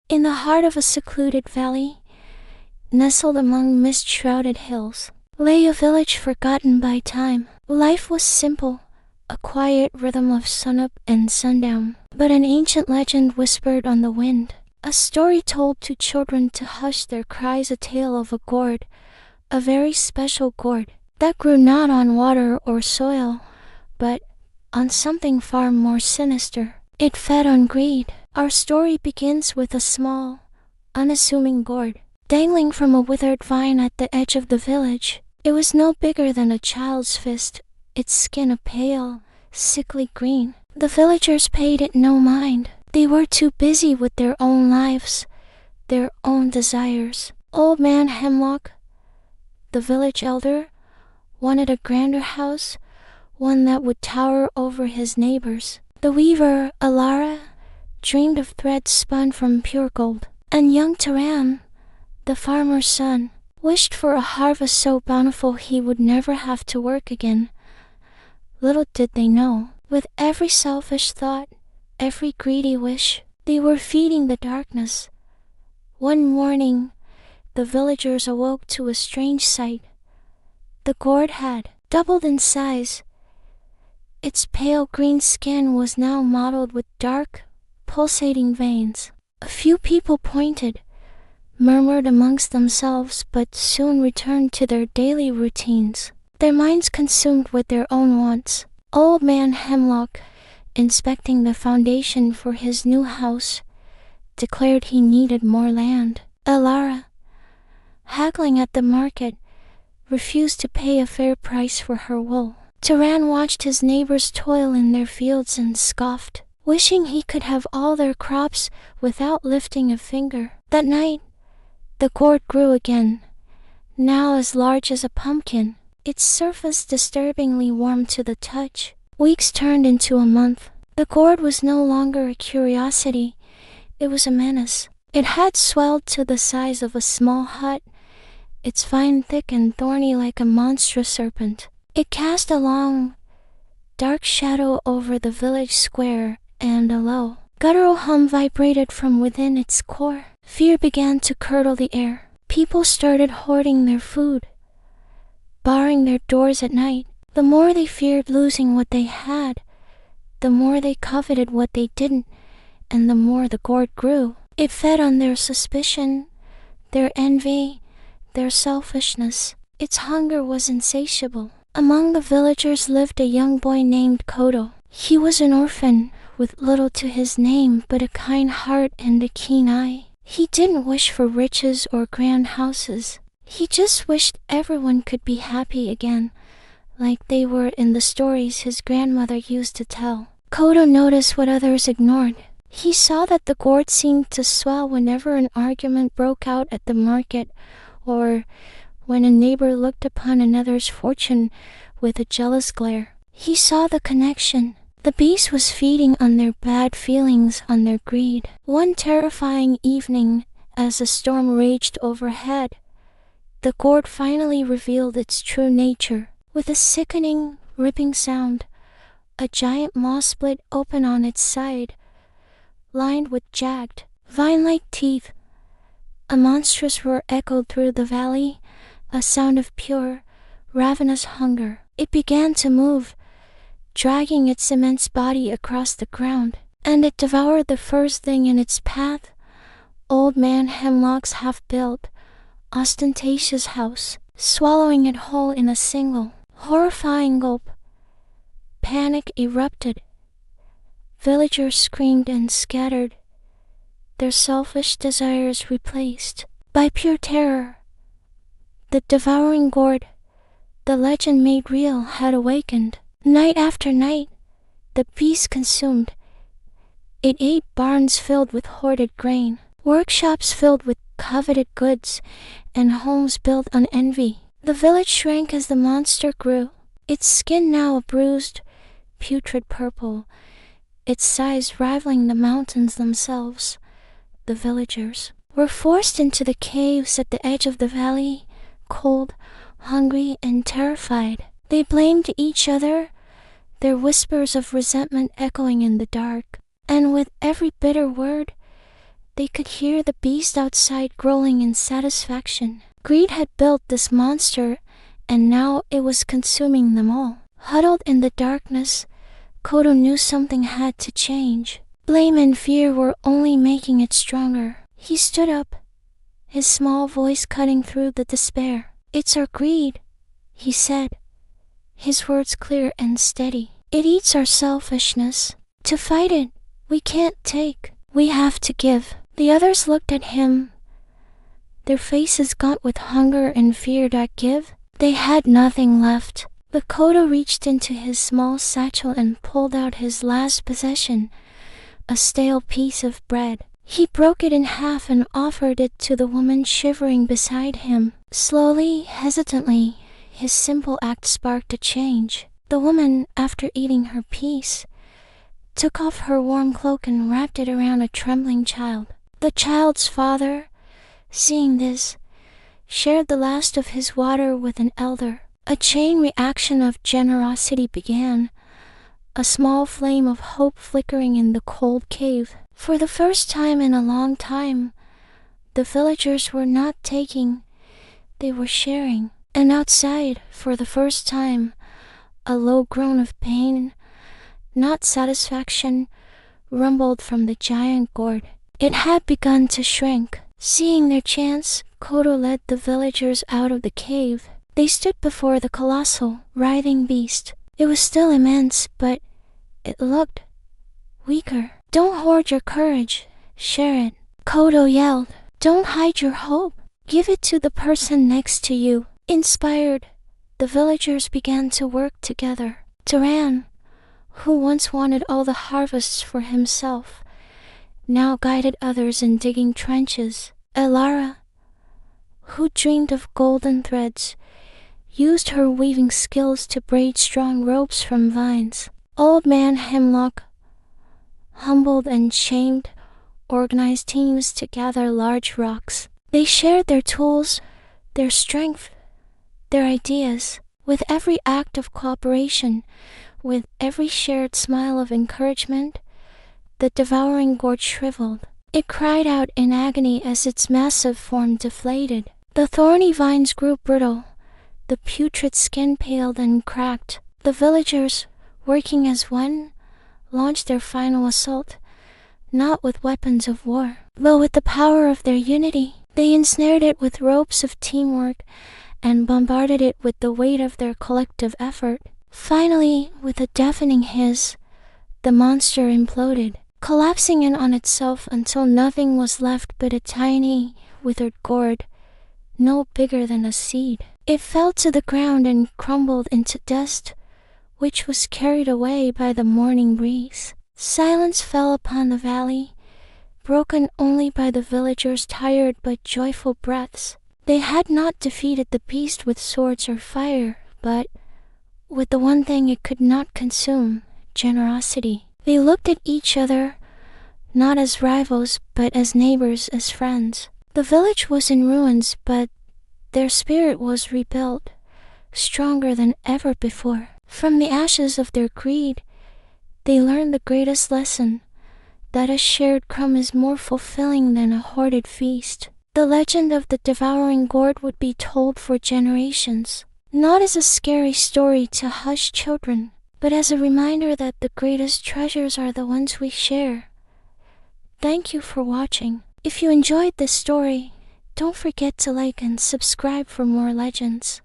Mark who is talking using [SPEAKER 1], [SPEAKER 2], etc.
[SPEAKER 1] In the heart of a secluded valley, nestled among mist-shrouded hills, lay a village forgotten by time. Life was simple, a quiet rhythm of sunup and sundown. But an ancient legend whispered on the wind, a story told to children to hush their cries, a tale of a gourd, a very special gourd, that grew not on water or soil, but on something far more sinister. It fed on greed. Our story begins with a small, unassuming gourd, dangling from a withered vine at the edge of the village. It was no bigger than a child's fist, its skin a pale, sickly green. The villagers paid it no mind. They were too busy with their own lives, their own desires. Old Man Hemlock, the village elder, wanted a grander house, one that would tower over his neighbors. The weaver, Alara, dreamed of threads spun from pure gold. And young Taran, the farmer's son, wished for a harvest so bountiful he would never have to work again. Little did they know, with every selfish thought, every greedy wish, they were feeding the darkness. One morning, the villagers awoke to a strange sight. The gourd had doubled in size. Its pale green skin was now mottled with dark, pulsating veins. A few people pointed, murmured amongst themselves, but soon returned to their daily routines, their minds consumed with their own wants. Old Man Hemlock, inspecting the foundation for his new house, declared he needed more land. Alara, haggling at the market, refused to pay a fair price for her wool. Taran watched his neighbors toil in their fields and scoffed, wishing he could have all their crops without lifting a finger. That night, the gourd grew again, now as large as a pumpkin, its surface disturbingly warm to the touch. Weeks turned into a month. The gourd was no longer a curiosity, it was a menace. It had swelled to the size of a small hut, its vine thick and thorny like a monstrous serpent. It cast a long, dark shadow over the village square, and a low, guttural hum vibrated from within its core. Fear began to curdle the air. People started hoarding their food, barring their doors at night. The more they feared losing what they had, the more they coveted what they didn't, and the more the gourd grew. It fed on their suspicion, their envy, their selfishness. Its hunger was insatiable. Among the villagers lived a young boy named Kodo. He was an orphan, with little to his name but a kind heart and a keen eye. He didn't wish for riches or grand houses. He just wished everyone could be happy again, like they were in the stories his grandmother used to tell. Kodo noticed what others ignored. He saw that the gourd seemed to swell whenever an argument broke out at the market, or when a neighbor looked upon another's fortune with a jealous glare. He saw the connection. The beast was feeding on their bad feelings, on their greed. One terrifying evening, as a storm raged overhead, the gourd finally revealed its true nature. With a sickening, ripping sound, a giant maw split open on its side, lined with jagged, vine-like teeth. A monstrous roar echoed through the valley, a sound of pure, ravenous hunger. It began to move, dragging its immense body across the ground, and it devoured the first thing in its path, Old Man Hemlock's half-built, ostentatious house, swallowing it whole in a single, horrifying gulp. Panic erupted. Villagers screamed and scattered, their selfish desires replaced by pure terror. The devouring gourd, the legend made real, had awakened. Night after night, the beast consumed. It ate barns filled with hoarded grain, workshops filled with coveted goods, and homes built on envy. The village shrank as the monster grew, its skin now a bruised, putrid purple, its size rivaling the mountains themselves. The villagers were forced into the caves at the edge of the valley, cold, hungry, and terrified. They blamed each other, their whispers of resentment echoing in the dark. And with every bitter word, They could hear the beast outside growling in satisfaction. Greed had built this monster, and now it was consuming them all. Huddled in the darkness, Kodo knew something had to change. Blame and fear were only making it stronger. He stood up, his small voice cutting through the despair. "It's our greed," he said, his words clear and steady. "It eats our selfishness. To fight it, we can't take. We have to give." The others looked at him, their faces gaunt with hunger and fear that give. They had nothing left. But Kodo reached into his small satchel and pulled out his last possession, a stale piece of bread. He broke it in half and offered it to the woman shivering beside him. Slowly, hesitantly, his simple act sparked a change. The woman, after eating her piece, took off her warm cloak and wrapped it around a trembling child. The child's father, seeing this, shared the last of his water with an elder. A chain reaction of generosity began, a small flame of hope flickering in the cold cave. For the first time in a long time, the villagers were not taking, they were sharing. And outside, for the first time, a low groan of pain, not satisfaction, rumbled from the giant gourd. It had begun to shrink. Seeing their chance, Kodo led the villagers out of the cave. They stood before the colossal, writhing beast. It was still immense, but it looked weaker. "Don't hoard your courage, share it," Kodo yelled. "Don't hide your hope. Give it to the person next to you." Inspired, the villagers began to work together. Duran, who once wanted all the harvests for himself, now guided others in digging trenches. Elara, who dreamed of golden threads, used her weaving skills to braid strong ropes from vines. Old Man Hemlock, humbled and shamed, organized teams to gather large rocks. They shared their tools, their strength, their ideas. With every act of cooperation, with every shared smile of encouragement, the devouring gourd shriveled. It cried out in agony as its massive form deflated. The thorny vines grew brittle, the putrid skin paled and cracked. The villagers, working as one, launched their final assault, not with weapons of war, but with the power of their unity. They ensnared it with ropes of teamwork and bombarded it with the weight of their collective effort. Finally, with a deafening hiss, the monster imploded, collapsing in on itself until nothing was left but a tiny, withered gourd, no bigger than a seed. It fell to the ground and crumbled into dust, which was carried away by the morning breeze. Silence fell upon the valley, broken only by the villagers' tired but joyful breaths. They had not defeated the beast with swords or fire, but with the one thing it could not consume, generosity. They looked at each other, not as rivals, but as neighbors, as friends. The village was in ruins, but their spirit was rebuilt, stronger than ever before. From the ashes of their greed, they learned the greatest lesson, that a shared crumb is more fulfilling than a hoarded feast. The legend of the devouring gourd would be told for generations, not as a scary story to hush children, but as a reminder that the greatest treasures are the ones we share. Thank you for watching. If you enjoyed this story, don't forget to like and subscribe for more legends.